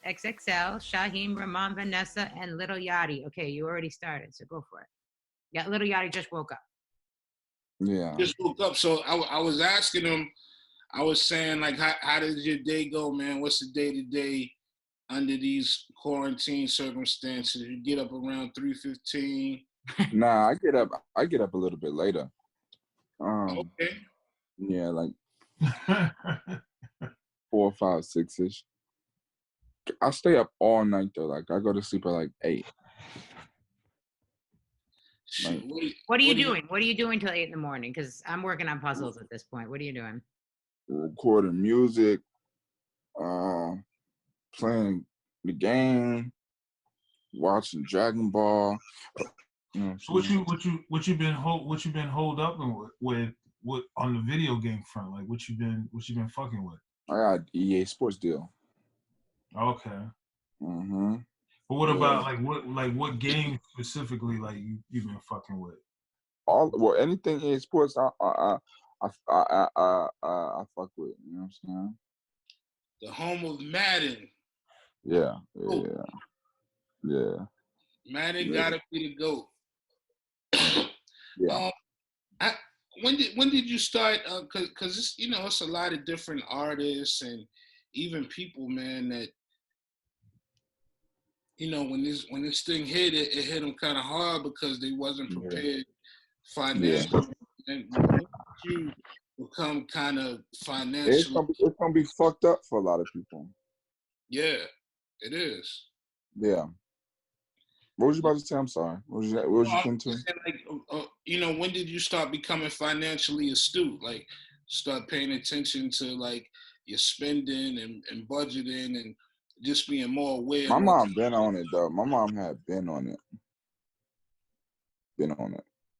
XXL, Shaheem, Rahman, Vanessa, and Lil Yachty. Okay, you already started, so go for it. Yeah, Lil Yachty just woke up. Yeah. Just woke up. So I was asking him, I was saying, like, how does your day go, man? What's the day-to-day under these quarantine circumstances? You get up around 3:15. Nah, I get up a little bit later. Okay. Yeah, like 4, 5, 6-ish. I stay up all night though. Like I go to sleep at like 8. Shoot, what are you doing? What are you doing till 8 in the morning? Because I'm working on puzzles at this point. What are you doing? Recording music, playing the game, watching Dragon Ball. You know what you been hold up with on the video game front? Like what you been fucking with? I got EA Sports deal. Okay. Mm-hmm. But what about what game specifically like you've been fucking with? Anything EA Sports I fuck with. You know what I'm saying? The home of Madden. Yeah. Madden gotta be the GOAT. Yeah. When did you start? Cause it's it's a lot of different artists and even people, man. That when this thing hit, it hit them kind of hard because they wasn't prepared financially. Yeah. And you become kind of financially. It's gonna be fucked up for a lot of people. Yeah, it is. Yeah. What was you about to say? I'm sorry. What was you getting to? Like, when did you start becoming financially astute? Like, start paying attention to like your spending and budgeting and just being more aware. My mom been on it though. My mom had been on it.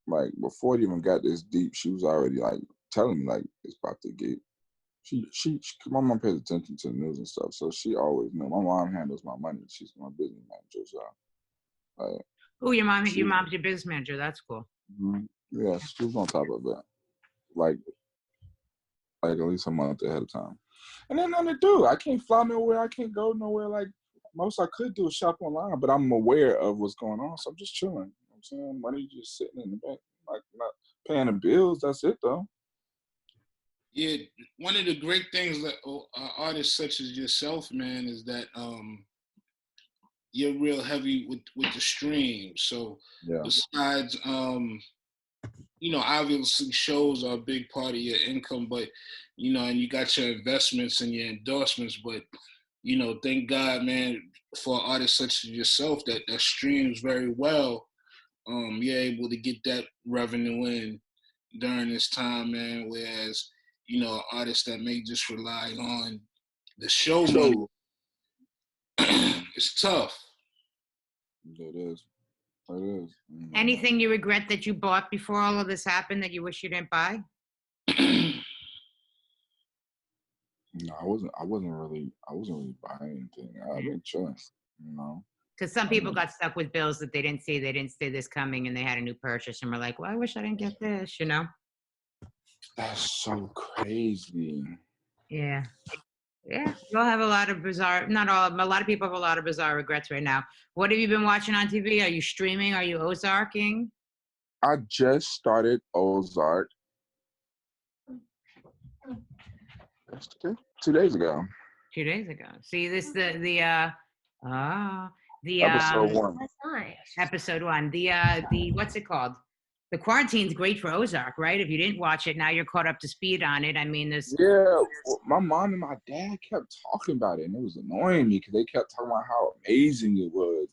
Like before it even got this deep, she was already like telling me like it's about to get. My mom pays attention to the news and stuff, so she always knew. My mom handles my money. She's my business manager, so. Oh, your mom's your business manager. That's cool. Mm-hmm. Yeah, she was on top of it, like at least a month ahead of time. And then nothing to do. I can't fly nowhere. I can't go nowhere. Like most I could do is shop online, but I'm aware of what's going on, so I'm just chilling. You know what I'm saying, money just sitting in the bank, like not paying the bills. That's it though. Yeah, one of the great things that artists such as yourself, man, is that you're real heavy with the streams. So besides, obviously shows are a big part of your income, but and you got your investments and your endorsements, but thank God, man, for artists such as yourself that streams very well. You're able to get that revenue in during this time, man. Whereas artists that may just rely on the show money, it's tough. It is. Mm-hmm. Anything you regret that you bought before all of this happened that you wish you didn't buy? No, I wasn't really buying anything. I've been chilling, Because some people got stuck with bills that they didn't see this coming, and they had a new purchase, and were like, "Well, I wish I didn't get this," That's so crazy. Yeah. Yeah, you'll have a lot of bizarre, not all, a lot of people have a lot of bizarre regrets right now. What have you been watching on TV? Are you streaming? Are you Ozarking? I just started Ozark 2 days ago. 2 days ago. See, this the episode 1. That's nice. Episode 1. The what's it called? The quarantine's great for Ozark, right? If you didn't watch it, now you're caught up to speed on it. I mean, my mom and my dad kept talking about it, and it was annoying me because they kept talking about how amazing it was.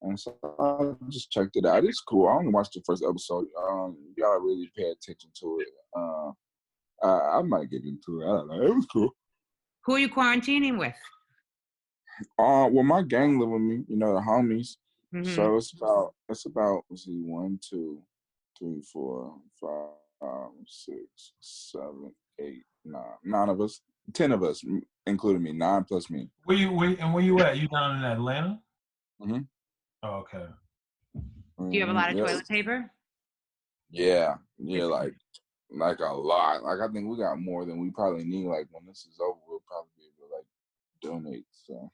And so I just checked it out. It's cool. I only watched the first episode. You gotta really pay attention to it. I might get into it. I don't know. It was cool. Who are you quarantining with? Well, my gang live with me. The homies. Mm-hmm. So it's about. Let's see, 1, 2, 3, 4, 5, 6, 7, 8, 9. 9 of us. 10 of us, including me. 9 plus me. Where you at? You down in Atlanta? Mm-hmm. Oh, okay. Do you have a lot of toilet paper? Yeah, like a lot. Like I think we got more than we probably need. Like when this is over, we'll probably be able to donate. So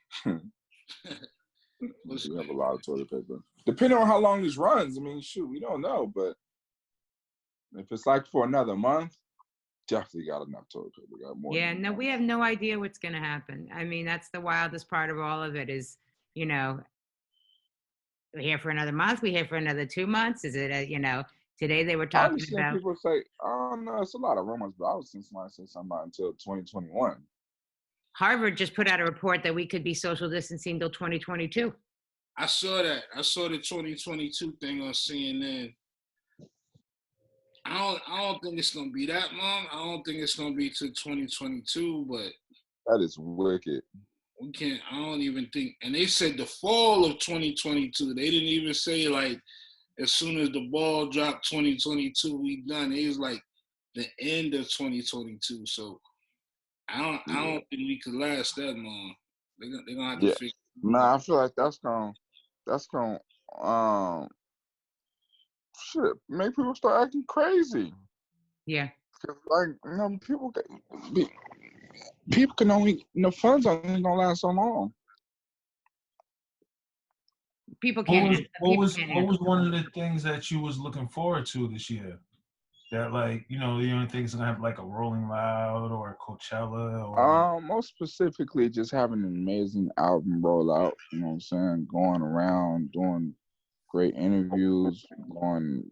What's we have a lot of toilet paper. Depending on how long this runs, I mean, shoot, we don't know. But if it's like for another month, definitely got enough toilet paper. We got more. Yeah, than no, enough. we have no idea what's going to happen. I mean, that's the wildest part of all of it is, you know, we're here for another month. We're here for another 2 months. Is it, today they were I talking was seeing about people say, "Oh no, it's a lot of rumors," but I was seeing somebody say something about until 2021. Harvard just put out a report that we could be social distancing till 2022. I saw that. I saw the 2022 thing on CNN. I don't think it's gonna be that long. I don't think it's gonna be to 2022, but That is wicked. we can't. I don't even think. And they said the fall of 2022. They didn't even say like as soon as the ball dropped 2022, we done. It was like the end of 2022. So I don't think we could last that long. They're gonna have to figure. Nah, I feel like that's gonna shit make people start acting crazy. Yeah. 'Cause, like, people can only, funds only gonna last so long. People What can't was handle what people was can't what was handle one of the things that you was looking forward to this year? That like, you don't think it's gonna have like a Rolling Loud or a Coachella or Most specifically, just having an amazing album rollout. You know what I'm saying? Going around doing great interviews,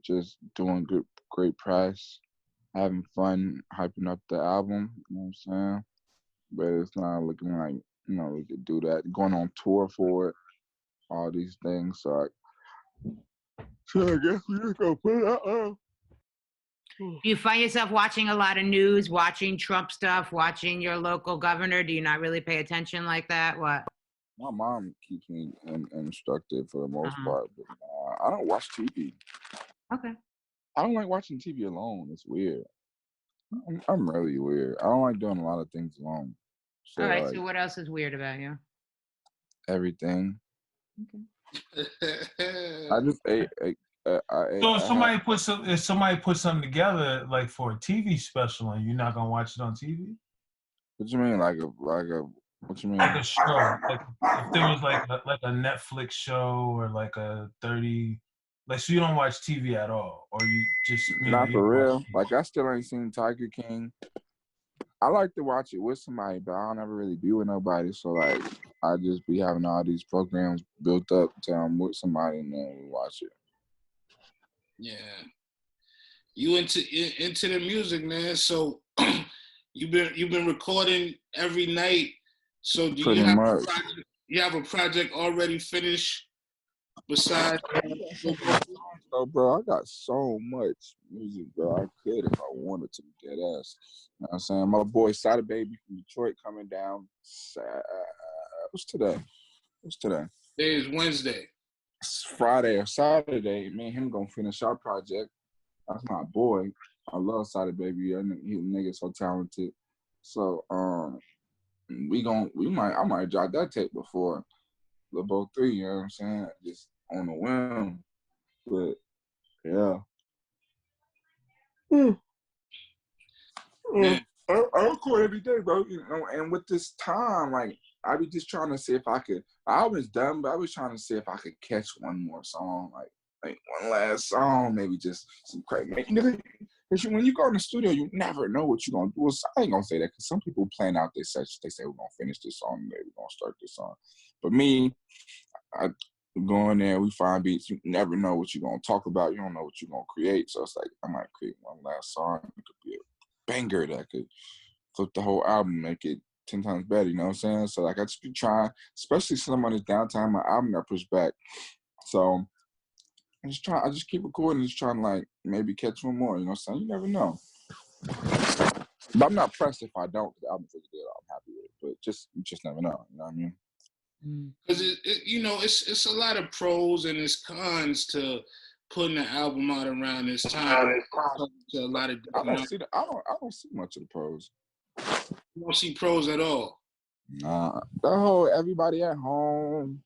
just doing great press, having fun, hyping up the album. You know what I'm saying? But it's not looking like we could do that. Going on tour for it, all these things. So I guess we just gonna put it out. Do you find yourself watching a lot of news, watching Trump stuff, watching your local governor? Do you not really pay attention like that? What? My mom keeps me instructed for the most part, but I don't watch TV. Okay. I don't like watching TV alone. It's weird. I'm really weird. I don't like doing a lot of things alone. So All right. like So what else is weird about you? everything. Okay. I just ate. so if somebody put something together like for a TV special and you're not gonna watch it on TV? What you mean, like a? What you mean? Like a show, like if there was like a Netflix show or like a 30, like so you don't watch TV at all, or you just Not you for watch real. TV. Like I still ain't seen Tiger King. I like to watch it with somebody, but I don't ever really be with nobody. So like, I just be having all these programs built up until I'm with somebody and then we watch it. Yeah, you into the music, man. So you've been recording every night. So do Pretty you have much. you have a project already finished besides? So, bro, I got so much music, bro. I could if I wanted to, dead ass. You know what I'm saying? My boy Satten Baby from Detroit coming down. What's today? Today is Wednesday. It's Friday or Saturday. Me and him gonna finish our project. That's my boy. I love Satten Baby. He nigga so talented. So I might drop that tape before Lil Boat 3. You know what I'm saying? Just on a whim, but yeah. I record every day, bro. And with this time, like I be just trying to see if I could. I was done, but I was trying to see if I could catch one more song, like one last song, maybe just some crazy. Because when you go in the studio, you never know what you're gonna do. I ain't gonna say that because some people plan out their sessions. They say we're gonna finish this song, maybe we're gonna start this song. But me, I go in there, we find beats. You never know what you're gonna talk about. You don't know what you're gonna create. So it's like I might create one last song. It could be a banger that could flip the whole album, make it 10 times better, you know what I'm saying? So like I just be trying, especially since I'm on this downtime, my album got pushed back. So I just keep recording, just trying to like maybe catch one more, you know what I'm saying? You never know. But I'm not pressed if I don't, because the album's really good, I'm happy with it. But you just never know, you know what I mean? Because it's a lot of pros and it's cons to putting an album out around this time. To a lot of I don't see much of the pros. You don't see pros at all. Nah, the whole everybody at home.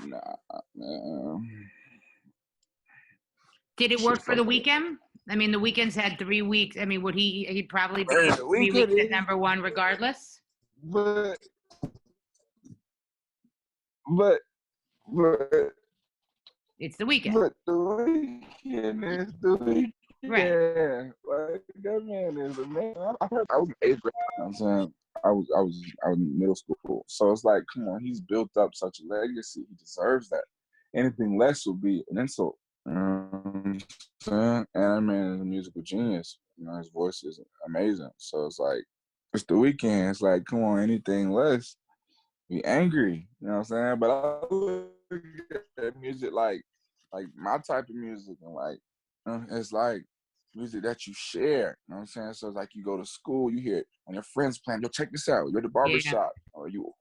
Nah, man. Did it work for the weekend? I mean, the weekend's had 3 weeks. I mean, would he'd probably be Man, 3 weeks at #1 regardless? but but but It's the weekend. but the weekend is the weekend. Right. Like that man is a man. I heard I was in 8th grade. You know what I'm saying I was in middle school. So it's like, come on, he's built up such a legacy. He deserves that. Anything less would be an insult. You know what I'm saying? And that man is a musical genius. You know, his voice is amazing. So it's like, it's the weekend. It's like, come on, anything less, be angry. You know what I'm saying? But I look at music like my type of music, and like, it's like music that you share. You know what I'm saying? So it's like you go to school, you hear it on your friends playing. Yo, check this out. You're at the Yeah. barbershop, or you're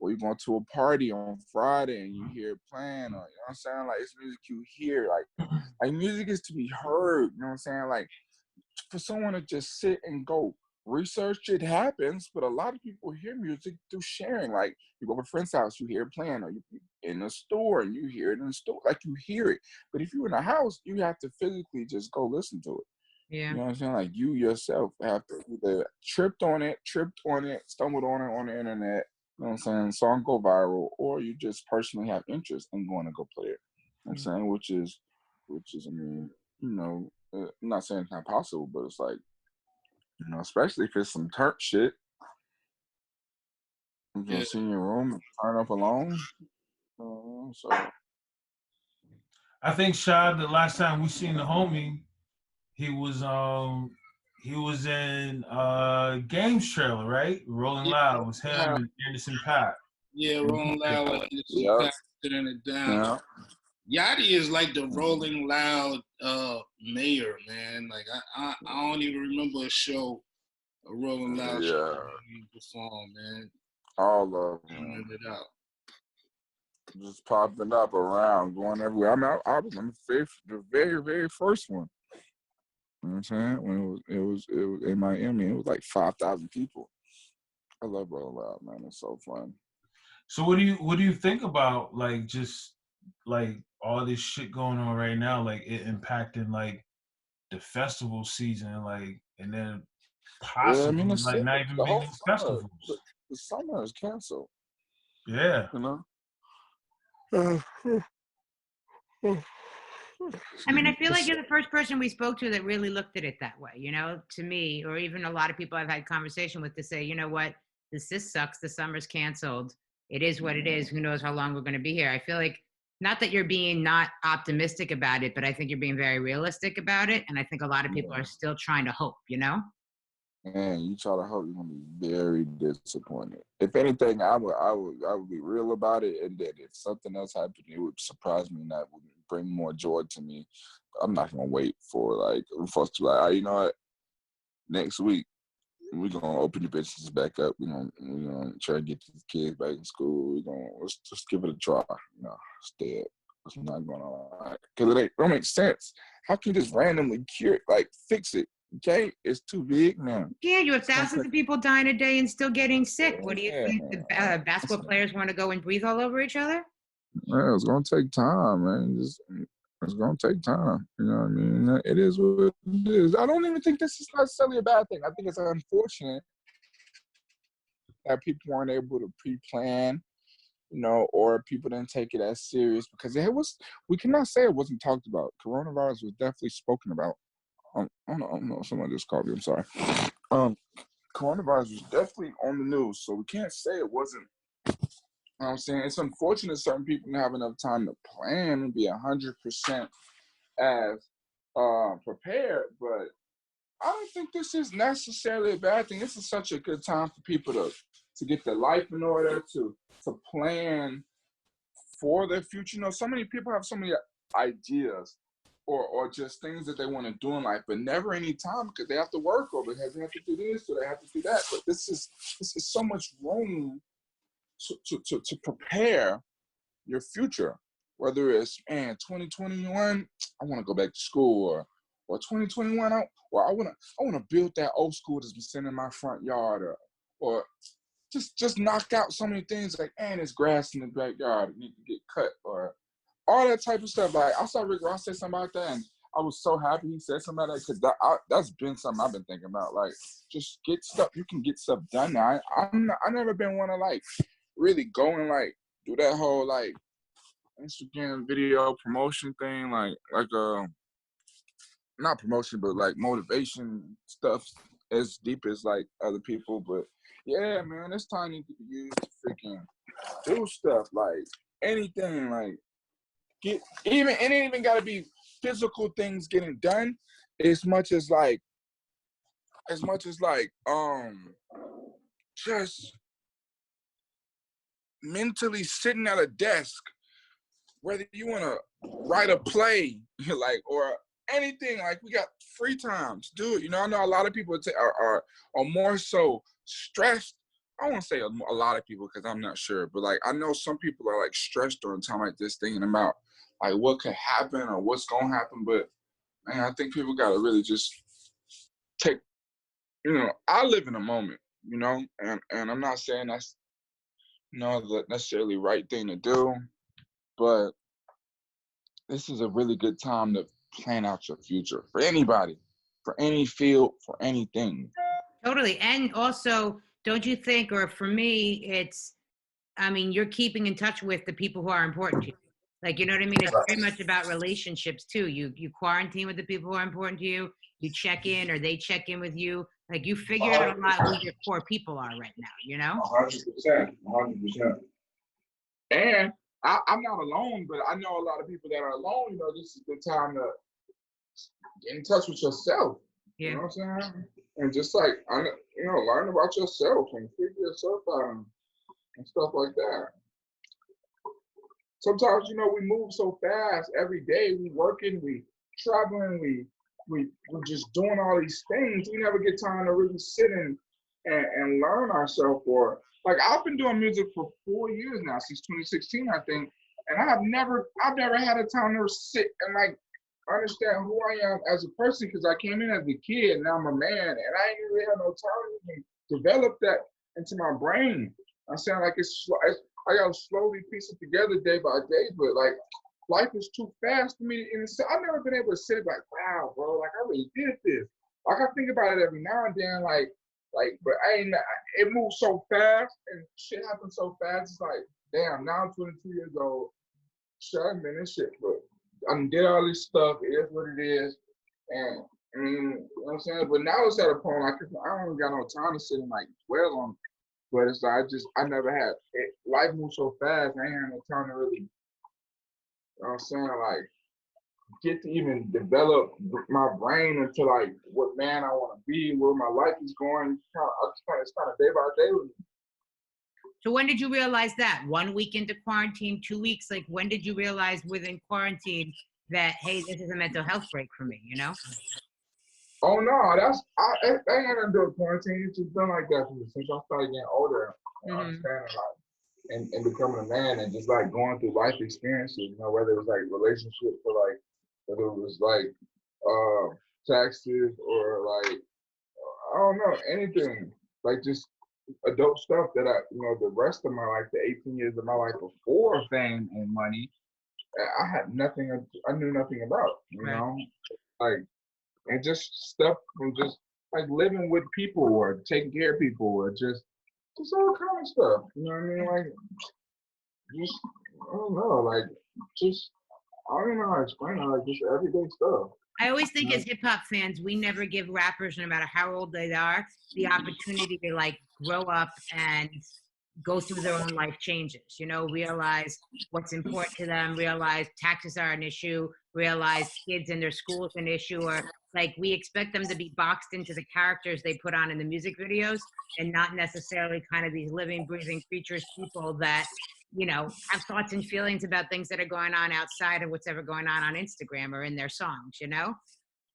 going to a party on Friday and you hear it playing, or you know what I'm saying? Like, it's music you hear. Like music is to be heard. You know what I'm saying? Like, for someone to just sit and go research, it happens, but a lot of people hear music through sharing. Like, you go to a friend's house, you hear it playing, or you in a store and you hear it in the store. Like, you hear it. But if you're in a house, you have to physically just go listen to it. Yeah. You know what I'm saying? Like, you yourself have to either tripped on it, stumbled on it on the internet, you know what I'm saying, song go viral, or you just personally have interest in going to go play it. You know what I'm saying? Which is, I mean, you know, I'm not saying it's not possible, but it's like, you know, especially if it's some Turk shit, you're gonna sit in your room and turn up alone. So I think Shad, the last time we seen the homie, he was in Games trailer, right? Rolling Loud was him and Anderson .Paak. Yeah, Rolling Loud with Anderson .Paak sitting it down. Yeah. Yachty is like the Rolling Loud mayor, man. Like I don't even remember a show, a Rolling Loud show he performed, man. All of them. It out. Just popping up around, going everywhere. I mean, I was on the very, very first one. You know what I'm saying? When it was in Miami, it was like 5,000 people. I love Rolling Loud, man. It's so fun. So what do you think about like just like all this shit going on right now, like it impacting like the festival season, like, and then possibly like not even being festivals. The summer is canceled. Yeah. You know? I mean, I feel like you're the first person we spoke to that really looked at it that way, you know, to me, or even a lot of people I've had conversation with to say, you know what, this sucks. The summer's canceled. It is what it is. Who knows how long we're going to be here? I feel like not that you're being not optimistic about it, but I think you're being very realistic about it. And I think a lot of people are still trying to hope, you know? Man, you try to hope, you're gonna be very disappointed. If anything, I would be real about it, and then if something else happened, it would surprise me and that would bring more joy to me. I'm not gonna wait for us to like, you know what? Next week we're gonna open the business back up. We're gonna try to get these kids back in school. Let's just give it a try. You know, instead, it's not gonna because it don't make sense. How can you just randomly fix it? Okay, it's too big now. Yeah, you have thousands of people dying a day and still getting sick. What do you think? The basketball players want to go and breathe all over each other? Yeah, it's gonna take time, man. It's gonna take time. You know what I mean? It is what it is. I don't even think this is necessarily a bad thing. I think it's unfortunate that people weren't able to pre-plan, you know, or people didn't take it as serious because we cannot say it wasn't talked about. Coronavirus was definitely spoken about. I don't know. Someone just called me. I'm sorry. Coronavirus was definitely on the news, so we can't say it wasn't. You know what I'm saying? It's unfortunate certain people didn't have enough time to plan and be 100% as prepared, but I don't think this is necessarily a bad thing. This is such a good time for people to get their life in order, to plan for their future. You know, so many people have so many ideas or just things that they want to do in life, but never any time because they have to work or because they have to do this or they have to do that. But this is so much room to prepare your future. Whether it's 2021, I want to go back to school, or 2021, I want to build that old school that's been sitting in my front yard, or just knock out so many things like, there's grass in the backyard, it need to get cut, or all that type of stuff. Like I saw Rick Ross say something about that, and I was so happy he said something like that because that's been something I've been thinking about. Like, just get stuff. You can get stuff done now. I never been one to like really go and like do that whole like Instagram video promotion thing, like not promotion, but like motivation stuff as deep as like other people. But yeah, man, this time needs to be used to freaking do stuff like anything, like get even it ain't even gotta be physical things getting done as much as like just mentally sitting at a desk, whether you want to write a play, like, or anything, like we got free time to do it. You know, I know a lot of people are more so stressed. I won't say a lot of people because I'm not sure, but like I know some people are like stressed during time like this, thinking about like what could happen or what's gonna happen. But man, I think people gotta really just take. You know, I live in a moment. You know, and I'm not saying that's the necessarily right thing to do, but this is a really good time to plan out your future for anybody, for any field, for anything. Totally. And also, don't you think, or for me, you're keeping in touch with the people who are important to you. Like, you know what I mean? It's very much about relationships too. You quarantine with the people who are important to you. You check in or they check in with you. Like you figure out a lot who your core people are right now, you know? 100%. 100%. And I'm not alone, but I know a lot of people that are alone. You know, this is the time to get in touch with yourself. Yeah. You know what I'm saying? And just like, learn about yourself and figure yourself out and stuff like that. Sometimes, we move so fast every day. We working, we traveling, we just doing all these things. We never get time to really sit and learn ourselves. Or like I've been doing music for 4 years now, since 2016, I think, and I've never had a time to sit and like understand who I am as a person, because I came in as a kid and now I'm a man, and I ain't really had no time to even develop that into my brain. I sound like I gotta slowly piece it together day by day, but like life is too fast for me. And I've never been able to sit like, wow, bro, like I really did this. Like I think about it every now and then, but it moves so fast and shit happens so fast. It's like, damn, now I'm 22 years old. Shit, I've been in shit, but I did all this stuff. It is what it is. And you know what I'm saying? But now it's at a point like I don't even got no time to sit and like dwell on it. But it's like I never had it. Life moves so fast. I ain't had no time to really, you know what I'm saying, like get to even develop my brain into like what man I want to be, where my life is going. It's kind of day by day with me. So when did you realize that? 1 week into quarantine, 2 weeks? Like when did you realize within quarantine that, hey, this is a mental health break for me, you know? Oh no, that ain't nothing to do with quarantine. It's just been like that since I started getting older and understanding like and becoming a man and just like going through life experiences, whether it was like relationships or like whether it was like taxes or like I don't know, anything. Like just adult stuff that the rest of my life, the 18 years of my life before fame and money, I had nothing, I knew nothing about, like, and just stuff from just like living with people or taking care of people or just all kind of stuff, you know what I mean? Like, just, I don't know, like, just, I don't know how to explain it, like, just everyday stuff. I always think as hip hop fans, we never give rappers, no matter how old they are, the opportunity to like grow up and go through their own life changes, realize what's important to them, realize taxes are an issue, realize kids in their schools an issue, or like we expect them to be boxed into the characters they put on in the music videos and not necessarily kind of these living, breathing creatures, people that, have thoughts and feelings about things that are going on outside of what's ever going on Instagram or in their songs,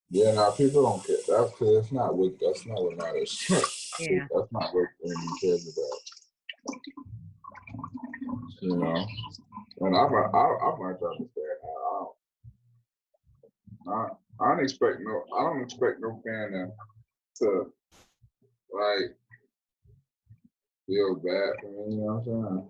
Yeah, now people don't care. That's because that's not what matters. Yeah. That's not what anyone cares about. And I might understand. I don't expect no fan to like feel bad for me. You know what I'm saying?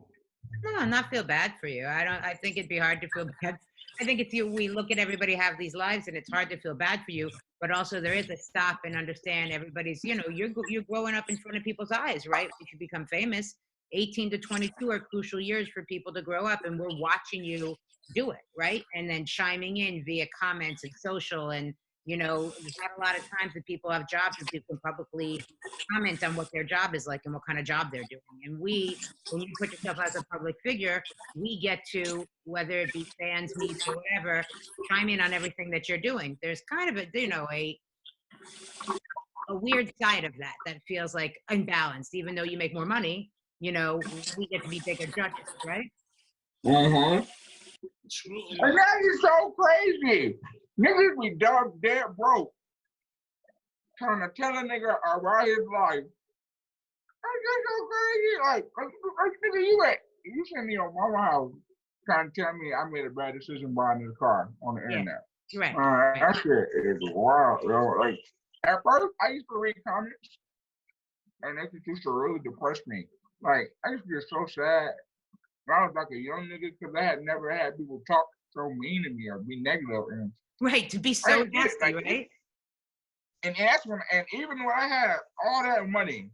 No, not feel bad for you. I think it'd be hard to feel bad. I think it's you. We look at everybody have these lives, and it's hard to feel bad for you. But also, there is a stop and understand everybody's. You're growing up in front of people's eyes, right? If you become famous, 18 to 22 are crucial years for people to grow up, and we're watching you do it, right? And then chiming in via comments and social, and there's not a lot of times that people have jobs that people can publicly comment on what their job is like and what kind of job they're doing. And when you put yourself as a public figure, we get to, whether it be fans, media, or whatever, chime in on everything that you're doing. There's kind of a weird side of that feels like unbalanced. Even though you make more money, we get to be bigger judges, right? Mm-hmm. True. And that is so crazy. Niggas be dumb, dead broke, trying to tell a nigga about his life. That's just so crazy. Like nigga, you sent me on my house trying to tell me I made a bad decision buying this car on the internet. Right. That shit is wild, yo. Like, at first, I used to read comments, and that shit used to really depress me. Like, I used to get so sad. I was like a young nigga because I had never had people talk so mean to me or be negative. And right, to be so nasty, right? And that's when, and even when I had all that money,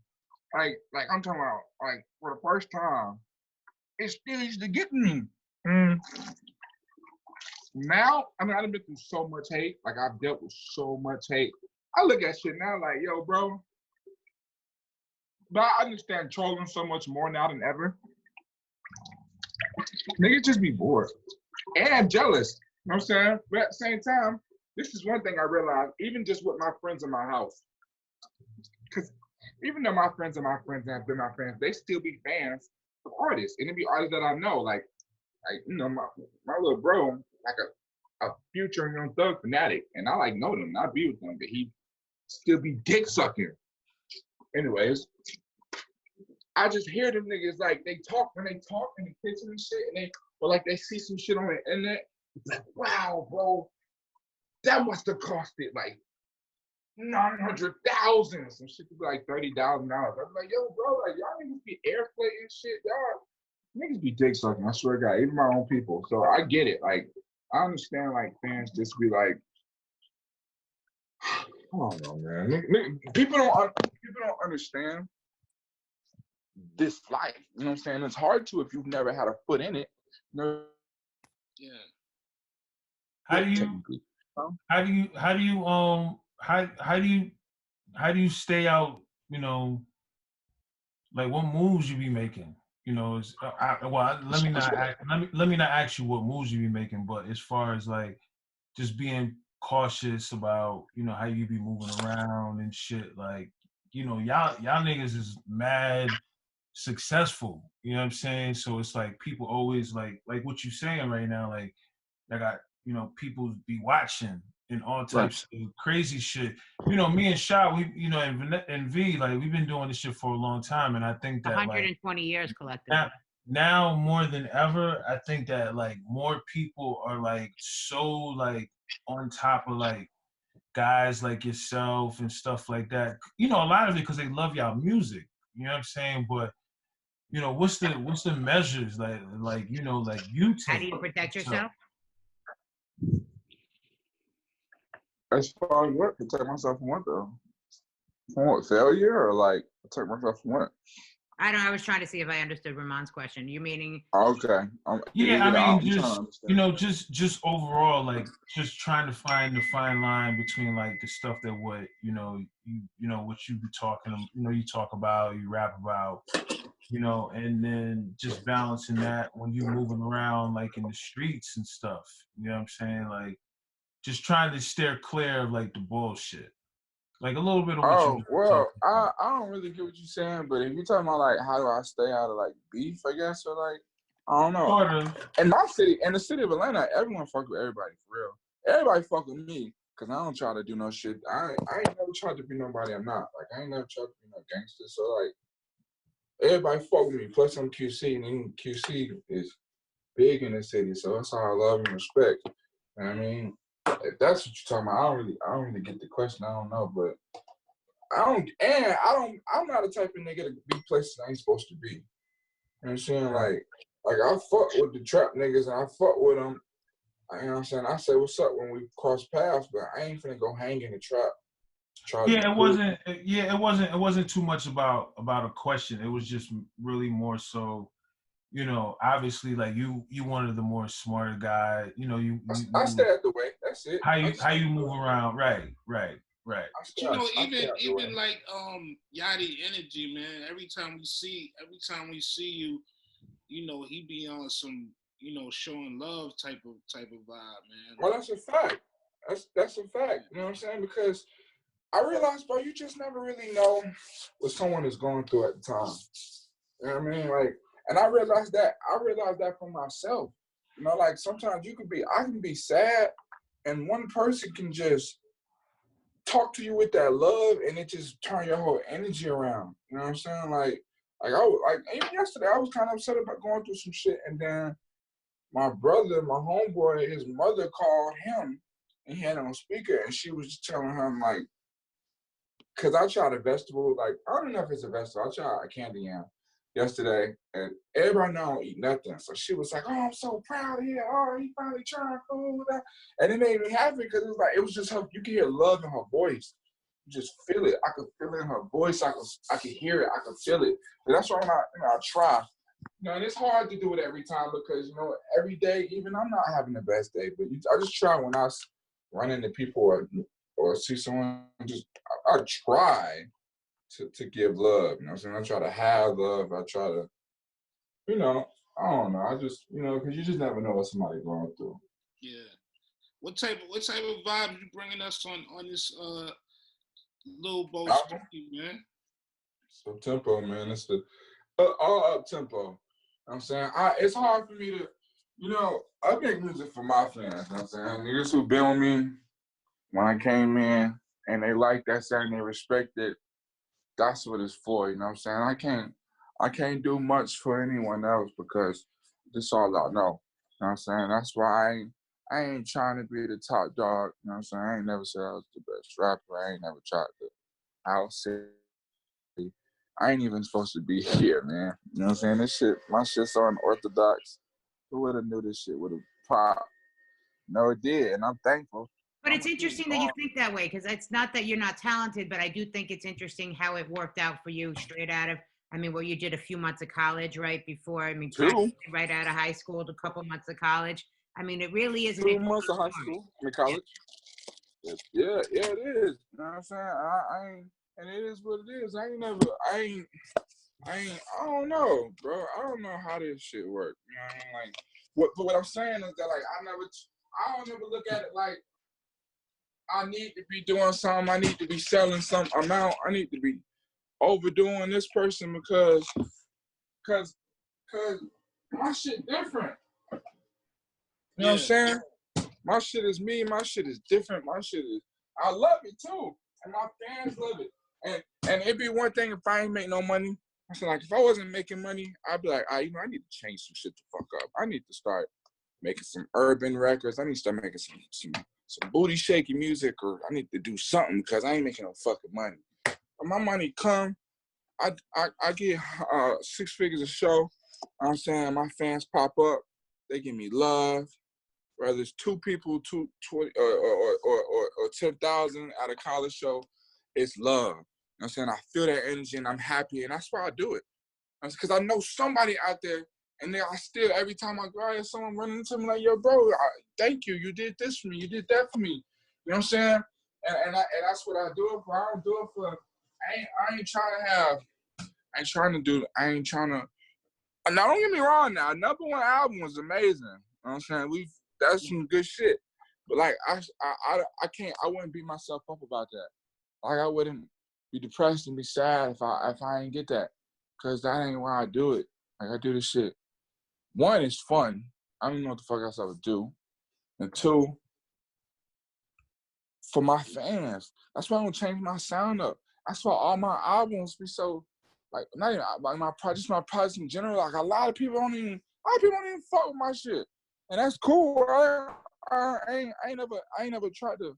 like I'm talking about, like for the first time, it still used to get me. Now, I mean, I've been through so much hate. Like, I've dealt with so much hate. I look at shit now like, yo, bro. But I understand trolling so much more now than ever. Niggas just be bored and jealous. You know what I'm saying? But at the same time, this is one thing I realized, even just with my friends in my house. Because even though my friends have been my friends, they still be fans of artists. And it be artists that I know. Like my little bro, like a future Young Thug fanatic. And I know them, and I be with them, but he still be dick sucking. Anyways, I just hear them niggas when they talk in the kitchen and shit, and they see some shit on the internet. It's like, wow, bro, that must have costed like $900,000. Some shit could be like $30,000. I'm like, yo, bro, like y'all niggas be airplay and shit, y'all niggas be dick sucking. I swear to God, even my own people. So I get it. Like, I understand fans just be like, I don't know, man. People don't understand this life. You know what I'm saying? It's hard to if you've never had a foot in it. No. Yeah. How do you stay out? Like what moves you be making? Let me not ask you what moves you be making, but as far as just being cautious about how you be moving around and shit, y'all niggas is mad successful, you know what I'm saying? So it's people always like what you saying right now, I got people be watching and all types of crazy shit. Me and Shah, we and V, we've been doing this shit for a long time, and I think that 120 years collectively. Now more than ever, I think that more people are so on top of guys like yourself and stuff like that. A lot of it because they love y'all music. You know what I'm saying? But what's the measures you take? How do you protect yourself? As far as what? Protect myself from what though? From what? Failure or protect myself from what? I was trying to see if I understood Rahman's question. You meaning? Okay. Just overall, just trying to find the fine line between the stuff that what what you be talking, you talk about, you rap about, and then just balancing that when you moving around in the streets and stuff. You know what I'm saying? Just trying to steer clear of the bullshit. A little bit of what you well, I don't really get what you're saying, but if you're talking about how do I stay out of beef, I guess, or I don't know. Sort of. In the city of Atlanta, everyone fuck with everybody for real. Everybody fuck with me because I don't try to do no shit. I ain't never tried to be nobody I'm not. I ain't never tried to be no gangster. So everybody fuck with me. Plus I'm QC, and then QC is big in the city, so that's how I love and respect. You know what I mean? If that's what you're talking about, I don't really get the question. I don't know, but I'm not the type of nigga to be places I ain't supposed to be. You know what I'm saying? I fuck with the trap niggas and I fuck with them, You know what I'm saying? I say what's up when we cross paths, but I ain't finna go hang in the trap. Yeah, it wasn't. Yeah, it wasn't. It wasn't too much about a question. It was just really more so, you know, obviously, like you wanted the more smarter guy. You know, I stay out the way. That's it. how you move around. Right. Even like Yachty energy, man. Every time we see you, you know, he be on some, you know, showing love type of vibe, man. Well, that's a fact. That's a fact. You know what I'm saying? Because I realized, bro, you just never really know what someone is going through at the time. You know what I mean? Like, and I realized that for myself. You know, like sometimes I can be sad, and one person can just talk to you with that love, and it just turn your whole energy around. You know what I'm saying? Even yesterday, I was kind of upset about going through some shit, and then my brother, my homeboy, his mother called him, and he had him on speaker, and she was just telling him like, cause I tried a vegetable, like I don't know if it's a vegetable. I tried a candy yam yesterday, and everybody know I don't eat nothing. So she was like, "Oh, I'm so proud of you. Oh, he finally trying food," and it made me happy because it was just her. You can hear love in her voice. You just feel it. I could feel it in her voice. I could hear it. I could feel it. And that's why I try. You know, and it's hard to do it every time because, you know, every day, even I'm not having the best day, but I just try when I run into people or see someone, I try to give love. You know what I'm saying? I try to have love. I try to, you know, I don't know. I just, you know, because you just never know what somebody's going through. Yeah. What type of vibe you bringing us on this Lil Boat, man? So tempo, man. It's the all up tempo. You know what I'm saying? It's hard for me to, you know, I make music for my fans. You know what I'm saying? Niggas who been with me when I came in and they like that sound, they respect it. That's what it's for. You know what I'm saying? I can't do much for anyone else because this all I know. You know what I'm saying? That's why I ain't trying to be the top dog. You know what I'm saying? I ain't never said I was the best rapper. I ain't never tried to outsell. I ain't even supposed to be here, man. You know what I'm saying? My shit's so unorthodox. Who would have knew this shit would have popped? No, it did, and I'm thankful. But it's interesting that you think that way because it's not that you're not talented, but I do think it's interesting how it worked out for you straight out of, I mean, well, you did a few months of college right before, I mean, right out of high school, a couple months of college. I mean, it really is 2 months of high school, in college. Yeah, it is. You know what I'm saying? I ain't, and it is what it is. I don't know, bro. I don't know how this shit work. You know what I mean? Like, but what I'm saying is that, like, I don't ever look at it like I need to be doing something. I need to be selling some amount. I need to be overdoing this person because my shit different. You know what I'm saying? My shit is me. My shit is different. I love it too. And my fans love it. And it'd be one thing if I ain't make no money. I said, like, if I wasn't making money, I'd be like, you know, I need to change some shit to fuck up. I need to start making some urban records. I need to start making some booty shaky music, or I need to do something because I ain't making no fucking money. When my money come, I get 6 figures a show. You know what I'm saying? My fans pop up. They give me love. Whether it's 2 people, 20 or 10,000 at a college show, it's love. You know what I'm saying? I feel that energy and I'm happy, and that's why I do it. Because I know somebody out there, and I still, every time I go out, someone running into me like, "Yo, bro, thank you. You did this for me. You did that for me." You know what I'm saying? And that's what I do it for. I don't do it for. I ain't trying to. Now, don't get me wrong. Now, number 1 album was amazing. You know what I'm saying? That's some good shit. But like, I wouldn't beat myself up about that. Like, I wouldn't be depressed and be sad if I ain't get that. Cause that ain't why I do it. Like, I do this shit. 1, it's fun. I don't know what the fuck else I would do. And 2, for my fans. That's why I don't change my sound up. That's why all my albums be so, like, not even like my projects in general. Like, a lot of people don't even fuck with my shit. And that's cool. I ain't never tried to.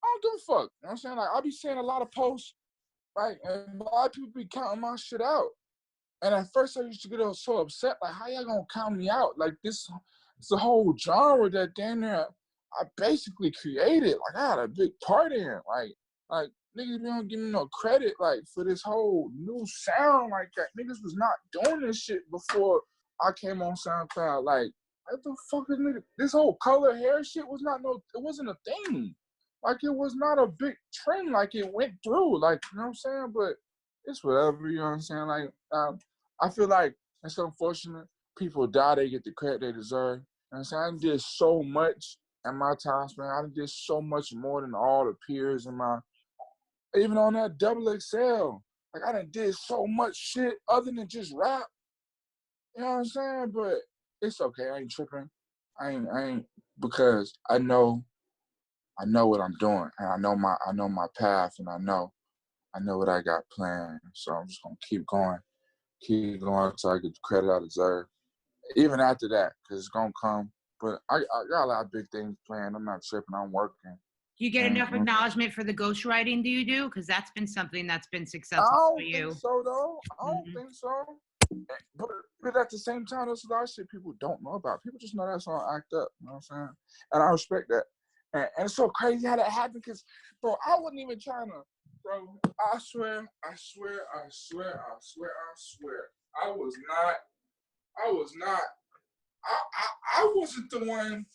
I don't give a fuck. You know what I'm saying? Like, I be seeing a lot of posts, right? And a lot of people be counting my shit out. And at first I used to get so upset, like, how y'all gonna count me out? Like, this it's a whole genre that damn near I basically created. Like I had a big part in. Like niggas don't give me no credit like for this whole new sound like that. Niggas was not doing this shit before I came on SoundCloud. Like what the fuck is nigga? This whole color hair shit was not it wasn't a thing. Like it was not a big trend. Like it went through. Like you know what I'm saying? But it's whatever. You know what I'm saying? Like I feel like it's unfortunate. People die, they get the credit they deserve. You know what I'm saying? I did so much at my time span. I did so much more than all the peers in my, even on that double XL. Like I done did so much shit other than just rap. You know what I'm saying? But it's okay. I ain't tripping. I ain't because I know what I'm doing, and I know my path, and I know what I got planned. So I'm just gonna keep going until I get the credit I deserve. Even after that, because it's gonna come. But I got a lot of big things planned. I'm not tripping. I'm working. Do you get enough acknowledgement for the ghostwriting? Do you do? Because that's been something that's been successful for you. I don't think so, though. I don't think so. But at the same time, there's a lot of shit people don't know about. People just know that song Act Up. You know what I'm saying? And I respect that. And it's so crazy how that happened because, bro, I wasn't even trying to, bro, I swear. I wasn't the one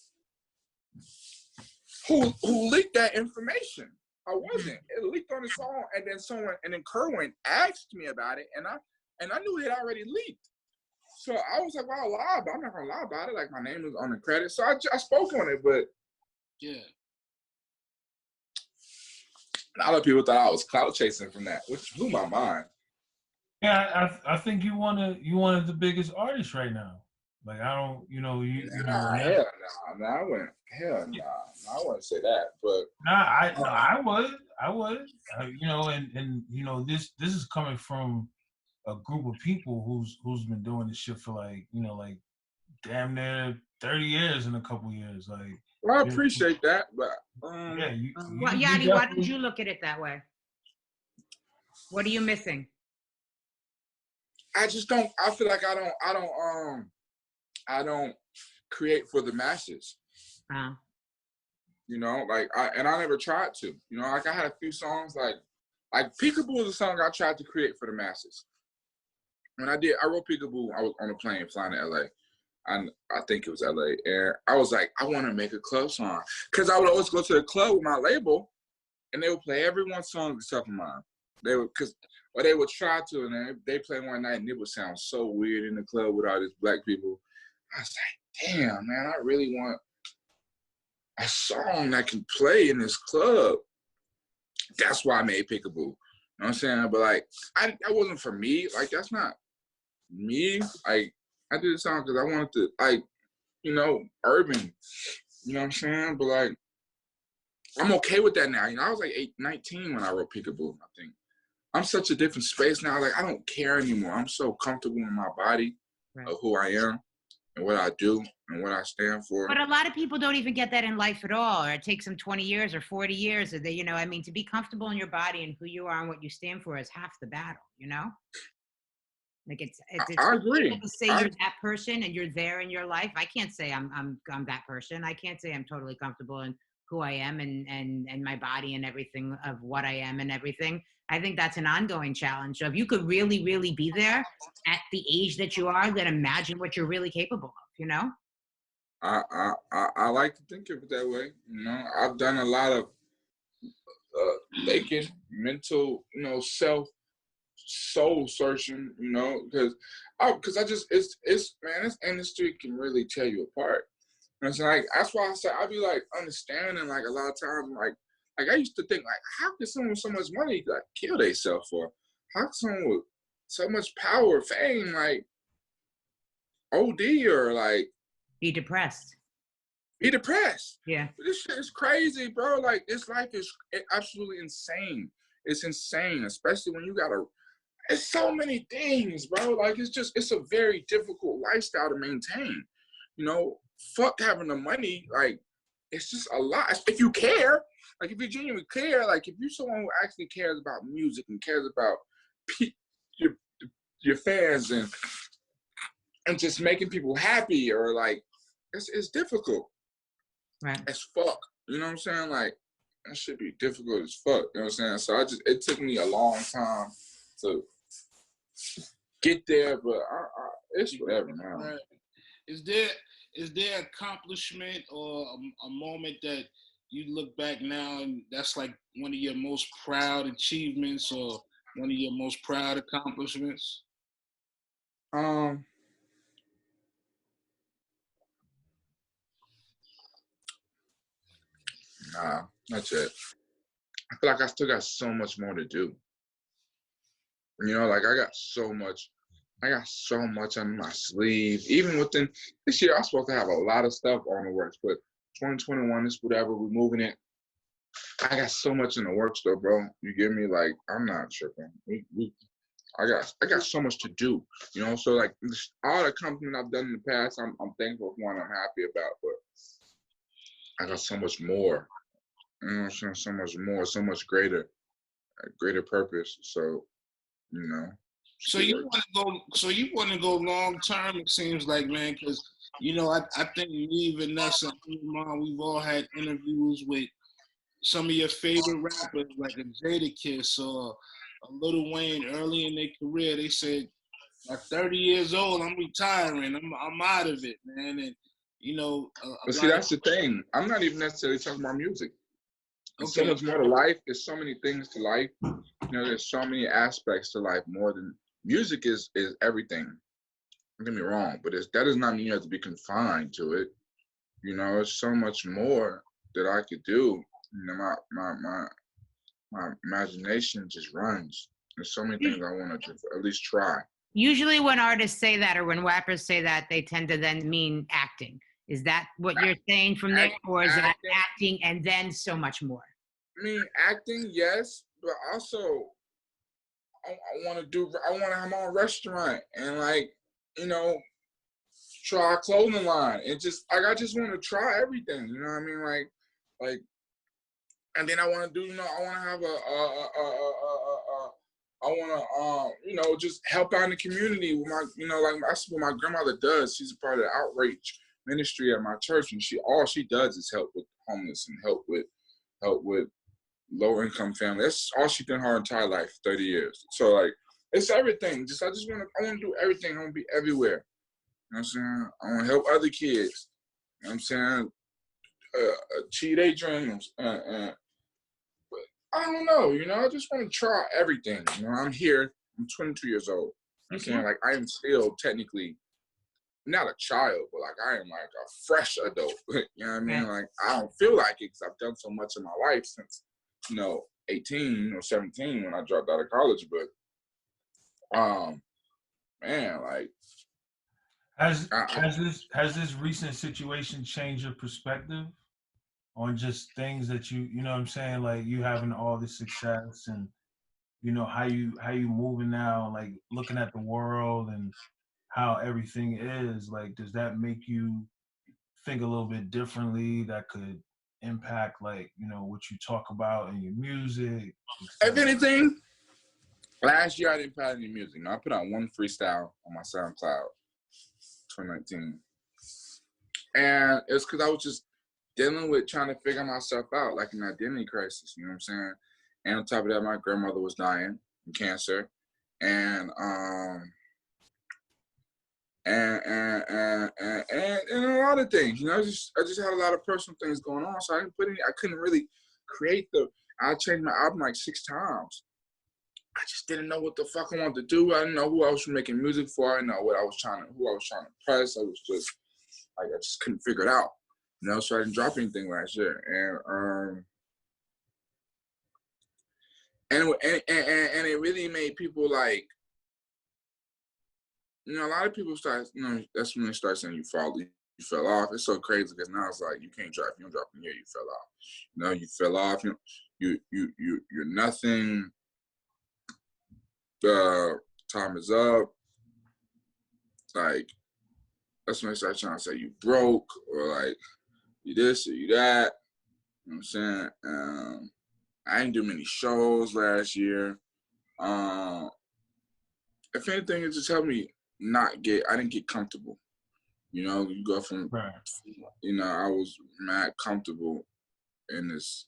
who leaked that information. I wasn't. It leaked on the song, and then Kerwin asked me about it, and I knew it already leaked. So I was like, well, I'll lie, but I'm not gonna lie about it. Like my name was on the credit, so I spoke on it, but yeah. A lot of people thought I was clout chasing from that, which blew my mind. Yeah, I think you one of the biggest artists right now. Like I don't, Hell no, I wouldn't. Hell no, I wouldn't say that. But I would. And this is coming from a group of people who's been doing this shit for like damn near 30 years in a couple years. Like, well, I appreciate that, but Yachty, why don't you look at it that way? What are you missing? I just don't. I feel like I don't create for the masses. You know, like I never tried to. You know, like I had a few songs like Peekaboo is a song I tried to create for the masses. When I wrote Peekaboo, I was on a plane flying to LA. I think it was LA. And I was like, I want to make a club song. Because I would always go to the club with my label and they would play every one song except for mine. They would try to, and they play one night and it would sound so weird in the club with all these black people. I was like, damn, man, I really want a song that can play in this club. That's why I made Peekaboo. You know what I'm saying? But like, that wasn't for me. Like, that's not me. Like, I did a song because I wanted to, like, urban. You know what I'm saying? But like, I'm okay with that now. You know, I was like 19 when I wrote Peekaboo, I think. I'm such a different space now. Like, I don't care anymore. I'm so comfortable in my body of who I am and what I do and what I stand for. But a lot of people don't even get that in life at all, or it takes them 20 years or 40 years. Or they, to be comfortable in your body and who you are and what you stand for is half the battle, Like it's I agree. To say you're that person and you're there in your life. I can't say I'm that person. I can't say I'm totally comfortable in who I am and my body and everything of what I am and everything. I think that's an ongoing challenge. So if you could really, really be there at the age that you are, then imagine what you're really capable of, I like to think of it that way. I've done a lot of thinking, mental, soul searching, because I just it's man, this industry can really tear you apart. And it's like that's why I say I be like understanding like a lot of times like I used to think like how can someone with so much money like kill themselves for? How can someone with so much power, fame, like OD or like be depressed? Yeah. This shit is crazy, bro. Like this life is absolutely insane. It's insane, especially when you it's so many things, bro. Like it's a very difficult lifestyle to maintain. Fuck having the money. Like it's just a lot. If you care, like if you genuinely care, like if you're someone who actually cares about music and cares about your fans and just making people happy or like it's difficult Right. as fuck. You know what I'm saying? Like, that should be difficult as fuck. You know what I'm saying? So it took me a long time to get there, but it's whatever now. Right. Is there accomplishment or a moment that you look back now and that's like one of your most proud achievements or one of your most proud accomplishments? Nah, not yet. I feel like I still got so much more to do. You know, like I got so much on my sleeve. Even within this year, I'm supposed to have a lot of stuff on the works, but 2021 is whatever, we're moving it. I got so much in the works though, bro. You get me? Like, I'm not tripping. I got so much to do, you know. So like all the accomplishment I've done in the past, I'm thankful for and I'm happy about, but I got so much more. You know what I'm saying? So much more, so much greater, greater purpose. So, you know. So you want to go long term? It seems like, man, because you know I think me, Vanessa, and Rahman, we've all had interviews with some of your favorite rappers, like a Jadakiss or a Lil Wayne, early in their career. They said, at 30 years old, I'm retiring. I'm out of it, man. And you know, but see, that's the thing. I'm not even necessarily talking about music. There's so much more to life. There's so many things to life. You know, there's so many aspects to life more than music is everything. Don't get me wrong, but that does not mean you have to be confined to it. You know, there's so much more that I could do. You know, my imagination just runs. There's so many things I want to at least try. Usually when artists say that or when rappers say that, they tend to then mean acting. Is that what you're saying from there? Or is that acting and then so much more? I mean, acting, yes, but also I want to have my own restaurant and like, you know, try a clothing line and I just want to try everything. You know what I mean? Like, and then I want to do, you know, I want to have I want to, you know, just help out in the community with my, you know, like that's what my grandmother does. She's a part of the outreach ministry at my church, and all she does is help with homeless and help with low income family. That's all she's done her entire life, 30 years. So like, it's everything. I want to do everything. I want to be everywhere. You know what I'm saying? I want to help other kids. You know what I'm saying? Achieve their dreams. But I don't know, you know, I just want to try everything. You know, I'm here. I'm 22 years old. I'm saying, like, I am still technically not a child, but like I am like a fresh adult. You know what I mean? Like I don't feel like it because I've done so much in my life since, you know, 18 or 17 when I dropped out of college. But man, like has this recent situation changed your perspective on just things that you know what I'm saying, like you having all this success and you know how you moving now, like looking at the world and how everything is, like does that make you think a little bit differently that could impact, like, you know, what you talk about in your music? If anything, last year I didn't put out any music. No, I put out one freestyle on my SoundCloud 2019, and it's because I was just dealing with trying to figure myself out, like an identity crisis, you know what I'm saying? And on top of that, my grandmother was dying from cancer, and a lot of things, you know. I just had a lot of personal things going on, so I couldn't really create I changed my album like 6 times. I just didn't know what the fuck I wanted to do. I didn't know who I was making music for. I didn't know who I was trying to press. I was just like, I just couldn't figure it out. You know, so I didn't drop anything last year, and it really made people like, you know, a lot of people start, you know, that's when they start saying you fell off. It's so crazy because now it's like you can't drop, you don't drop in here, you fell off. You know, you fell off. You're nothing. Time is up. Like that's when they start trying to say you broke or like you this or you that. You know what I'm saying? I didn't do many shows last year. If anything, it just helped me I didn't get comfortable. You know, you go from, Right. you know, I was mad comfortable in this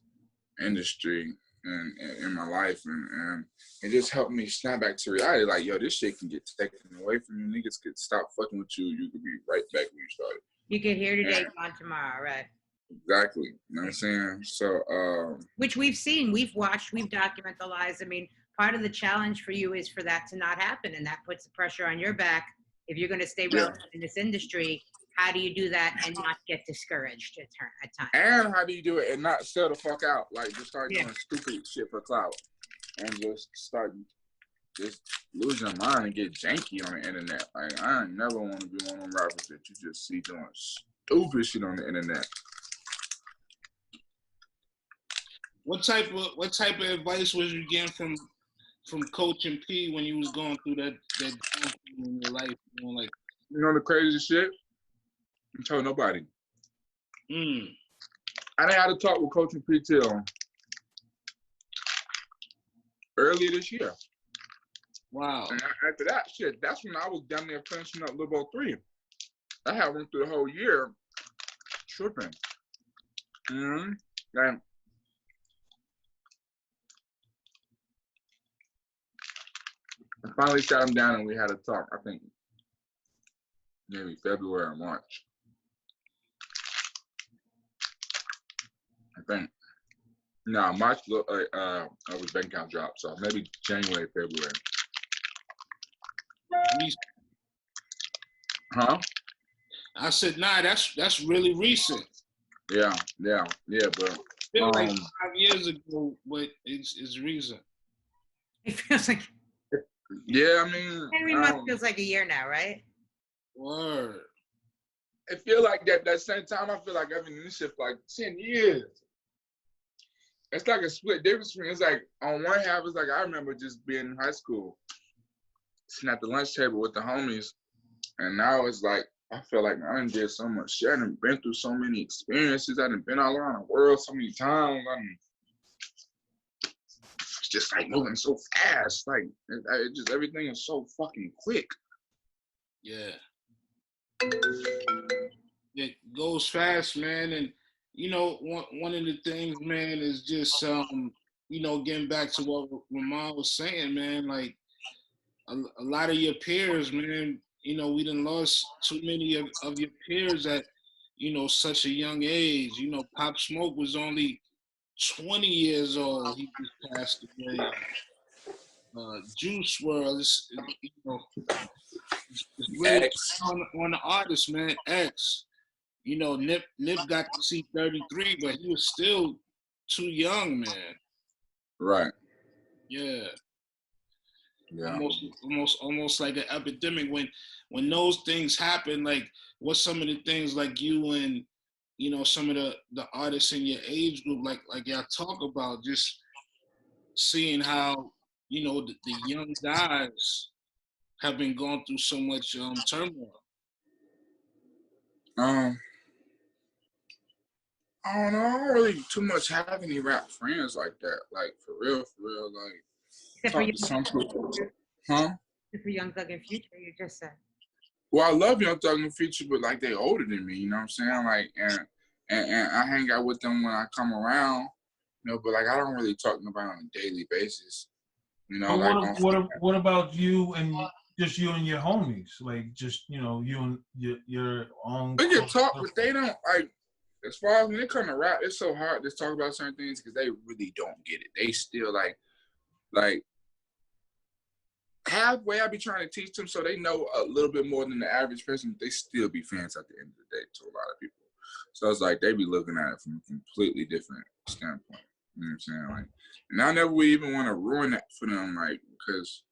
industry and in my life, and it just helped me snap back to reality. Like, yo, this shit can get taken away from you. Niggas could stop fucking with you. You could be right back where you started. You get here today, gone tomorrow, right? Exactly. You know what I'm saying? So, which we've seen, we've watched, we've documented the lies. I mean, part of the challenge for you is for that to not happen, and that puts the pressure on your back. If you're going to stay relevant in this industry, how do you do that and not get discouraged at times? And how do you do it and not sell the fuck out? Like, just start doing stupid shit for clout, and just start just lose your mind and get janky on the internet. Like, I never want to be one of them rappers that you just see doing stupid shit on the internet. What type of advice was you getting from Coach and P when you was going through that in your life? You know, like, you know the craziest shit? I told nobody. I didn't have to talk with Coach and P till earlier this year. Wow. And after that shit, that's when I was down there finishing up Lil Boat 3. I had went through the whole year tripping. And I finally sat him down and we had a talk, I think maybe February or March. I think. No, March was bank account drop, so maybe January, February. Huh? I said, nah, that's really recent. Yeah, but Feel like 5 years ago, but it's recent. It feels like yeah, I mean, every month feels like a year now, right? Word. It feel like that same time. I feel like I've been in this shit for like 10 years. It's like a split difference between. It's like on one half, it's like I remember just being in high school, sitting at the lunch table with the homies, and now it's like I feel like I done did so much shit. I done been through so many experiences. I done been all around the world so many times. It's just like moving so fast. Like it just everything is so fucking quick. Yeah. It goes fast, man, and you know one of the things, man, is just you know, getting back to what Rahman was saying, man. Like a lot of your peers, man. You know, we done lost too many of your peers at, you know, such a young age. You know, Pop Smoke was only 20 years old. He just passed away. Juice WRLD, you know, it's really on the artist, man. X. You know, Nip got to see 33, but he was still too young, man. Right. Yeah. Yeah. Almost like an epidemic. When those things happen, like what's some of the things like you and, you know, some of the artists in your age group, like y'all talk about, just seeing how, you know, the young guys have been going through so much turmoil. I don't know. I don't really too much have any rap friends like that. Like for real. Like Except talk to some people. Huh? Except for Young Thug and Future, you just said. Well, I love Young Thug and Future, but like they older than me. You know what I'm saying? Like and I hang out with them when I come around. You know, but like I don't really talk about it on a daily basis. You know, what about you and just you and your homies? Like just, you know, you and your own. We can talk, but they don't like. As far as when it comes to rap, it's so hard to talk about certain things because they really don't get it. They still like halfway. I be trying to teach them so they know a little bit more than the average person. They still be fans at the end of the day to a lot of people. So it's like they be looking at it from a completely different standpoint. You know what I'm saying? Like, and I never would even want to ruin that for them, like because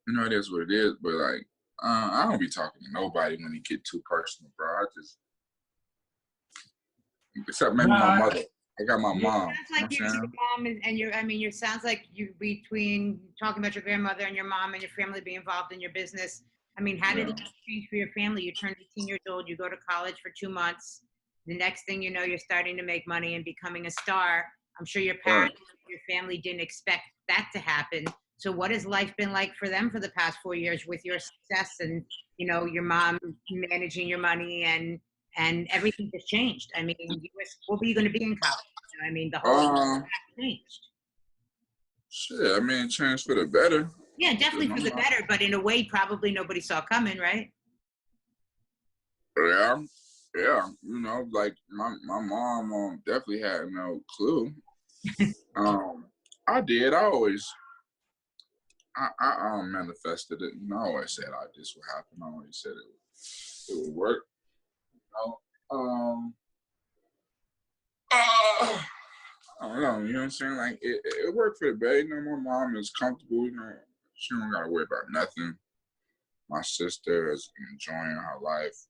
you know it is what it is. But like, I don't be talking to nobody when it get too personal, bro. I just. Except maybe my mother. I got my mom. It sounds like your mom and your. I mean, it sounds like you between talking about your grandmother and your mom and your family being involved in your business. I mean, how did it change for your family? You turn 18 years old. You go to college for 2 months. The next thing you know, you're starting to make money and becoming a star. I'm sure your parents, your family didn't expect that to happen. So what has life been like for them for the past 4 years with your success and, you know, your mom managing your money and everything has changed? I mean, what were you going to be in college? You know, I mean, the whole changed. Shit, I mean, changed for the better. Yeah, definitely for the better, but in a way, probably nobody saw coming, right? Yeah, yeah. You know, like my mom definitely had no clue. I did. I always, I manifested it. You know, I always said this would happen. I always said it would work. You know, I don't know. You know what I'm saying? Like it worked for the better. You know, my mom is comfortable. You know, she don't gotta worry about nothing. My sister is enjoying her life.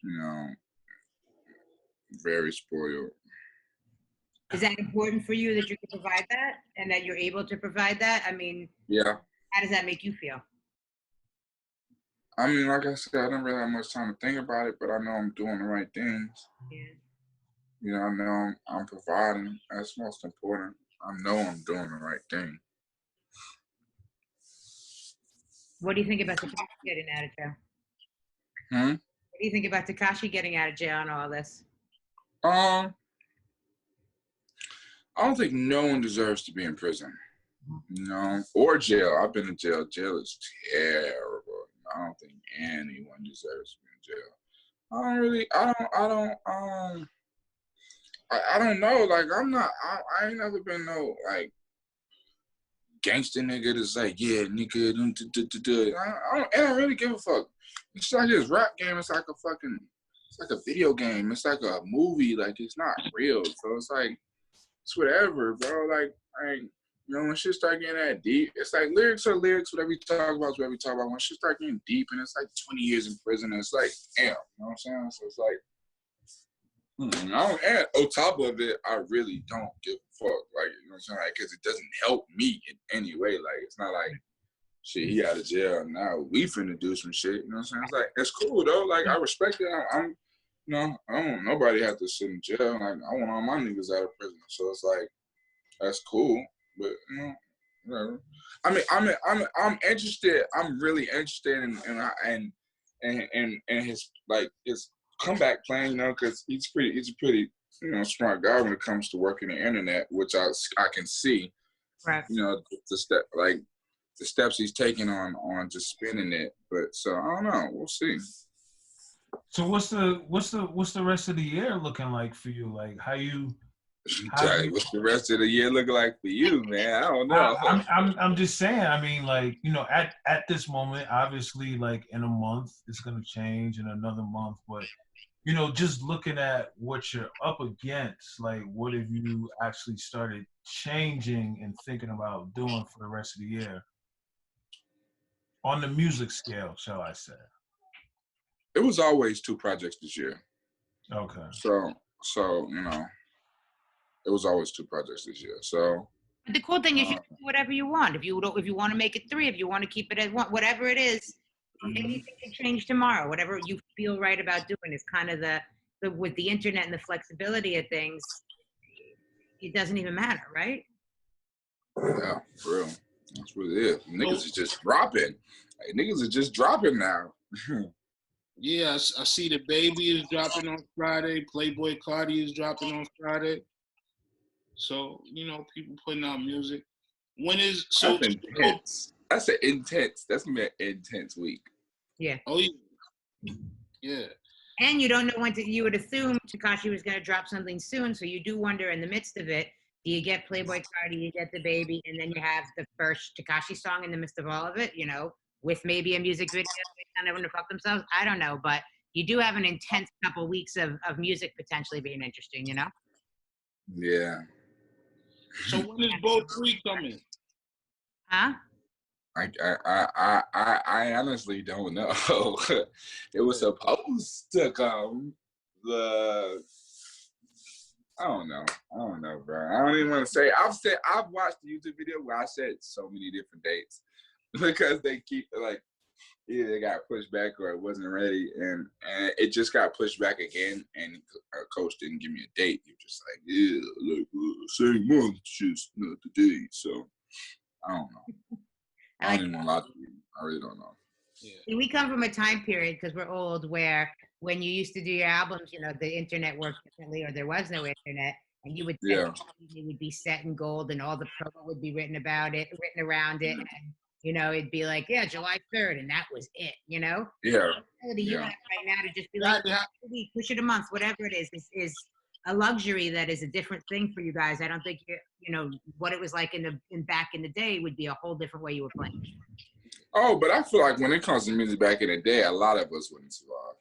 You know, very spoiled. Is that important for you that you can provide that and that you're able to provide that? I mean, Yeah. how does that make you feel? I mean, like I said, I don't really have much time to think about it, but I know I'm doing the right things. Yeah. You know, I know I'm providing. That's most important. I know I'm doing the right thing. What do you think about Tekashi getting out of jail? What do you think about Tekashi getting out of jail and all this? I don't think no one deserves to be in prison, you know, or jail. I've been in jail. Jail is terrible. I don't think anyone deserves to be in jail. I don't know. Like, I ain't never been no, like, gangster nigga that's like, yeah, nigga, I don't really give a fuck. It's like this rap game. It's like a video game. It's like a movie. Like, it's not real. So it's like, it's whatever, bro. Like, you know, when shit start getting that deep, it's like lyrics are lyrics. Whatever you talk about is whatever you talk about. When shit start getting deep and it's like 20 years in prison, it's like, damn, you know what I'm saying? So it's like, and on top of it, I really don't give a fuck. Like, you know what I'm saying? Like, because it doesn't help me in any way. Like, it's not like, shit, he out of jail now. We finna do some shit. You know what I'm saying? It's like, it's cool though. Like, I respect it. I'm you know, I don't want nobody have to sit in jail. Like, I want all my niggas out of prison. So it's like, that's cool. But you know, whatever. I'm interested. I'm really interested in his like his comeback plan. You know, because he's a pretty you know smart guy when it comes to working the internet, which I can see. Right. You know, the steps he's taking on just spinning it. But so I don't know. We'll see. So what's the rest of the year looking like for you? Like what's the rest of the year looking like for you, man? I don't know. I'm just saying. I mean, like, you know, at this moment, obviously, like in a month, it's gonna change in another month. But you know, just looking at what you're up against, like, what have you actually started changing and thinking about doing for the rest of the year on the music scale, shall I say? It was always 2 projects this year. Okay. So you know, it was always 2 projects this year. So but the cool thing is you can do whatever you want. If you want to make it 3, if you want to keep it at 1, whatever it is, anything can change tomorrow. Whatever you feel right about doing is kind of the with the internet and the flexibility of things. It doesn't even matter, right? Yeah, for real. That's what it is. Niggas is just dropping. Like, niggas are just dropping now. Yeah, I see the Baby is dropping on Friday. Playboy Cardi is dropping on Friday. So, you know, people putting out music. When is so that's intense? That's an intense. That's gonna be an intense week. Yeah. Oh yeah. Yeah. And you don't know when to. You would assume Tekashi was going to drop something soon, so you do wonder in the midst of it. Do you get Playboy Cardi? You get the Baby, and then you have the first Tekashi song in the midst of all of it. You know, with maybe a music video. They kind of want to fuck themselves. I don't know, but you do have an intense couple weeks of music potentially being interesting. You know. Yeah. So when is Boat 3 coming? Huh? I honestly don't know. It was supposed to come. I don't know, bro. I don't even want to say. I've watched the YouTube video where I said so many different dates because they keep like either it got pushed back or it wasn't ready, and it just got pushed back again. And coach didn't give me a date. He was just like, yeah, like same month, just not the date. So I don't know. I I like don't even want to lie to you. I really don't know. Yeah. we come from a time period because we're old where when you used to do your albums, you know, the internet worked differently or there was no internet and you would set Yeah. it would be set in gold and all the promo would be written about it, written around it. And, you know, it'd be like, yeah, July 3rd. And that was it, you know? Yeah. You Yeah. have right now to just be like, a week, push it a month, whatever it is a luxury that is a different thing for you guys. I don't think you know what it was like in back in the day would be a whole different way you were playing. Oh, but I feel like when it comes to music back in the day, a lot of us wouldn't survive.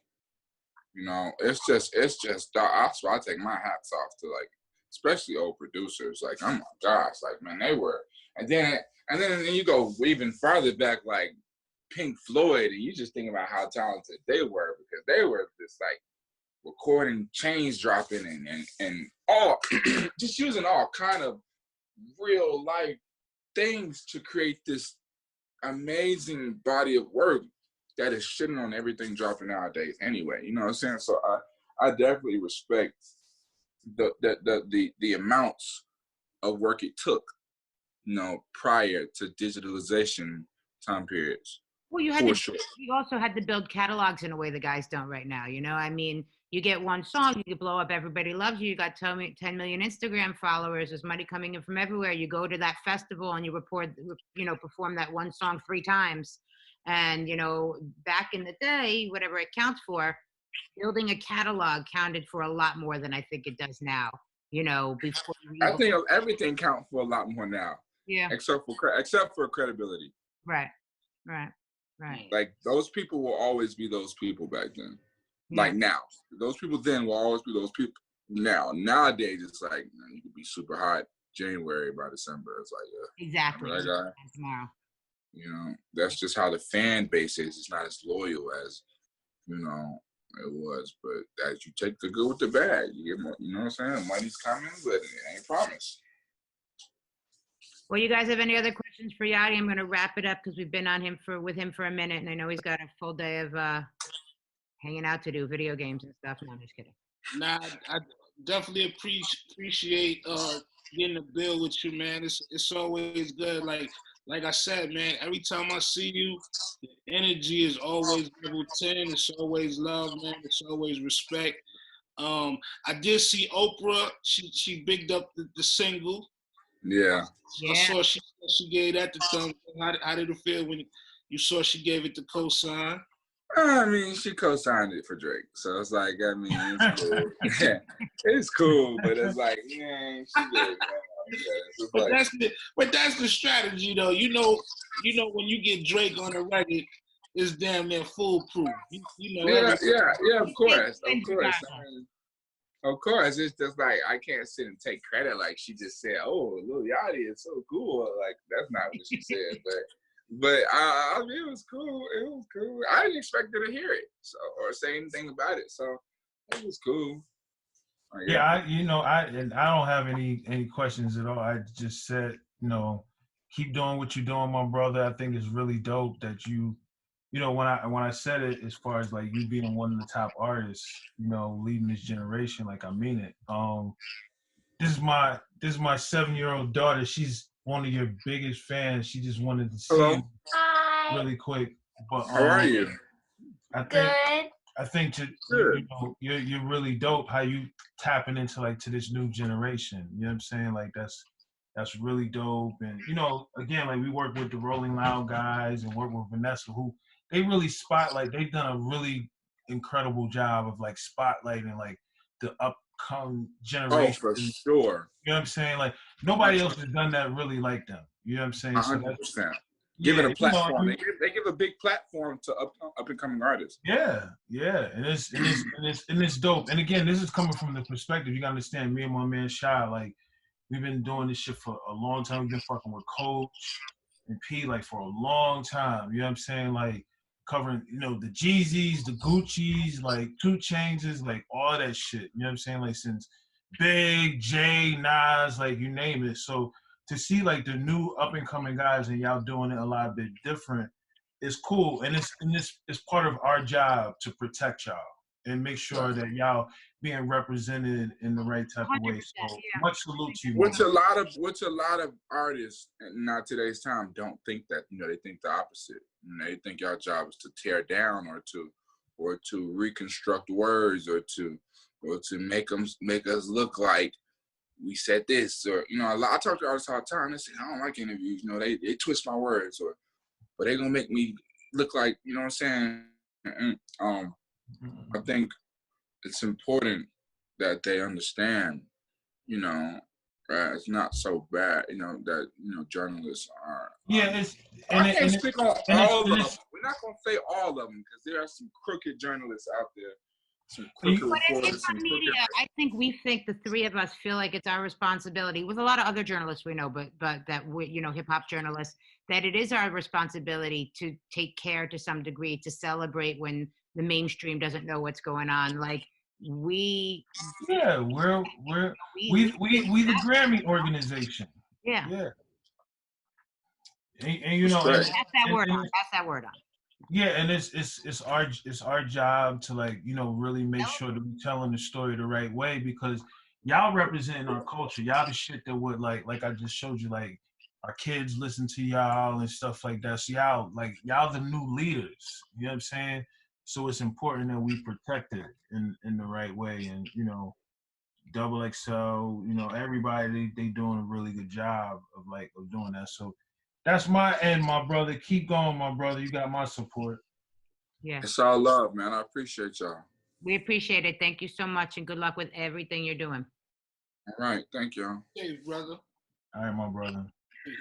You know, it's just. That's why I take my hats off to like, especially old producers. Like, oh my gosh, like man, they were. And then you go even farther back, like Pink Floyd, and you just think about how talented they were because they were just like recording chains dropping and all just using all kind of real life things to create this amazing body of work that is shitting on everything dropping nowadays anyway. You know what I'm saying? So I definitely respect the amounts of work it took, you know, prior to digitalization time periods. Well, For sure. you also had to build catalogs in a way the guys don't right now. You know, I mean, you get one song, you blow up, everybody loves you. You got 10 million Instagram followers. There's money coming in from everywhere. You go to that festival and you perform that one song 3 times. And, you know, back in the day, whatever it counts for, building a catalog counted for a lot more than I think it does now. You know, before I think everything counts for a lot more now. Yeah. Except for credibility. Right. Like those people will always be those people back then. Yeah. Like now, those people then will always be those people now. Nowadays, it's like man, you could be super hot January by December. It's like exactly. That guy. Tomorrow. You know, that's just how the fan base is. It's not as loyal as you know it was. But as you take the good with the bad, you get more. You know what I'm saying? Money's coming, but it ain't promised. Well, you guys have any other questions for Yachty? I'm going to wrap it up because we've been with him for a minute, and I know he's got a full day of hanging out to do, video games and stuff. No, I'm just kidding. Nah, I definitely appreciate getting a bill with you, man. It's always good. Like I said, man, every time I see you, the energy is always level 10. It's always love, man. It's always respect. I did see Oprah. She bigged up the single. Yeah. I saw she gave that the thumb. How did it feel when you saw she gave it the cosign? I mean, she co-signed it for Drake, so it's like, I mean, it's cool. It's cool, but it's like, yeah, she did. But that's the strategy, though. You know, when you get Drake on the record, it's damn near foolproof. You know. Yeah. Of course. Of course, it's just like I can't sit and take credit like she just said, "Oh, Lil Yachty is so cool." Like that's not what she said, but I mean, it was cool. It was cool. I didn't expect her to hear it or say anything about it, so it was cool. Yeah, I don't have any questions at all. I just said, keep doing what you're doing, my brother. I think it's really dope that you know, when I said it, as far as like you being one of the top artists, leading this generation, like I mean it. This is my 7-year-old daughter. She's one of your biggest fans. She just wanted to see you really quick. But how are you? I think you're really dope. How you tapping into to this new generation. You know what I'm saying? Like that's really dope. And again, like we work with the Rolling Loud guys and work with Vanessa, who they really spotlight. They've done a really incredible job of spotlighting the upcoming generation. Oh, for sure. You know what I'm saying? Like nobody else has done that really like them. You know what I'm saying? 100%. Giving a platform. They give a big platform to up and coming artists. Yeah, and it's dope. And again, this is coming from the perspective. You gotta understand, me and my man Shy, we've been doing this shit for a long time. We've been fucking with Coach and P for a long time. You know what I'm saying? Covering, the Jeezys, the Gucci's, 2 Chainses, all that shit. You know what I'm saying? Since Big, J, Nas, you name it. So to see the new up and coming guys and y'all doing it a lot bit different is cool. And it's part of our job to protect y'all. and make sure that y'all being represented in the right type of 100%. way. So Yeah. much salute to you, Which man. a lot of artists in not today's time don't think that. They think the opposite. They think your job is to tear down or to reconstruct words or to make us look like we said this or I talk to artists all the time. They say I don't like interviews. They twist my words but they gonna make me look like what I'm saying. I think it's important that they understand. It's not so bad. That journalists are. Yeah, I can't speak on all of them. it's, We're not gonna say all of them because there are some crooked journalists out there. Some You- crooked But in reporters. hip-hop media, I think the three of us feel like it's our responsibility, with a lot of other journalists we know, but that we, hip-hop journalists, that it is our responsibility to take care to some degree, to celebrate when the mainstream doesn't know what's going on. Like we we're we the Grammy organization. yeah. Yeah. And Respect. Pass that word and on. Pass that word on. yeah, and it's our job to really make sure that we're telling the story the right way, because y'all representing our culture. Y'all the shit that would like I just showed you, like our kids listen to y'all and stuff like that. So y'all the new leaders. You know what I'm saying? So it's important that we protect it in the right way. And Double XL, everybody they doing a really good job of doing that. So that's my end, my brother. Keep going, my brother. You got my support. Yeah. It's all love, man. I appreciate y'all. We appreciate it. Thank you so much, and good luck with everything you're doing. All right. Thank y'all. Hey, brother. All right, my brother. Peace.